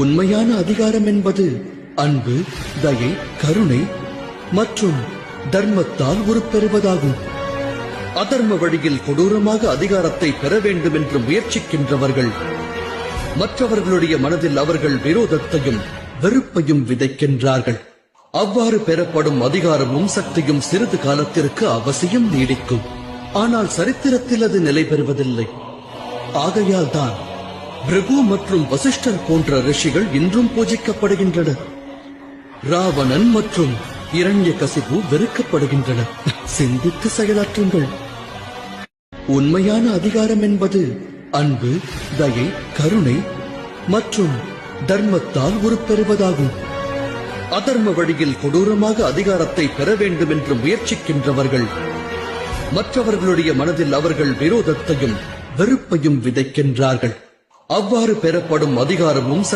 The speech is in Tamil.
உண்மையான அதிகாரம் என்பது அன்பு, தயை, கருணை மற்றும் தர்மத்தால் உருப்பெறுவதாகும். அதர்ம வழியில் கொடூரமாக அதிகாரத்தை பெற வேண்டும் என்று முயற்சிக்கின்றவர்கள் மற்றவர்களுடைய மனதில் அவர்கள் விரோதத்தையும் வெறுப்பையும் விதைக்கின்றார்கள். அவ்வாறு பெறப்படும் அதிகாரமும் சக்தியும் சிறிது காலத்திற்கு அவசியம் நீடிக்கும். ஆனால் சரித்திரத்தில் அது நிலை பெறுவதில்லை. ஆகையால் தான் பிருகு மற்றும் வசிஷ்டர் போன்ற ரிஷிகள் இன்றும் பூஜிக்கப்படுகின்றனர். ராவணன் மற்றும் இரண்யகசிபு வெறுக்கப்படுகின்றனர். சிந்தித்து செயலாற்றுங்கள். உண்மையான அதிகாரம் என்பது அன்பு, தயை, கருணை மற்றும் தர்மத்தால் உருப்பெறுவதாகும். அதர்ம வழியில் கொடூரமாக அதிகாரத்தை பெற வேண்டும் என்று முயற்சிக்கின்றவர்கள் மற்றவர்களுடைய மனதில் அவர்கள் விரோதத்தையும் வெறுப்பையும் விதைக்கின்றார்கள். அவ்வாறு பெறப்படும் அதிகாரமும்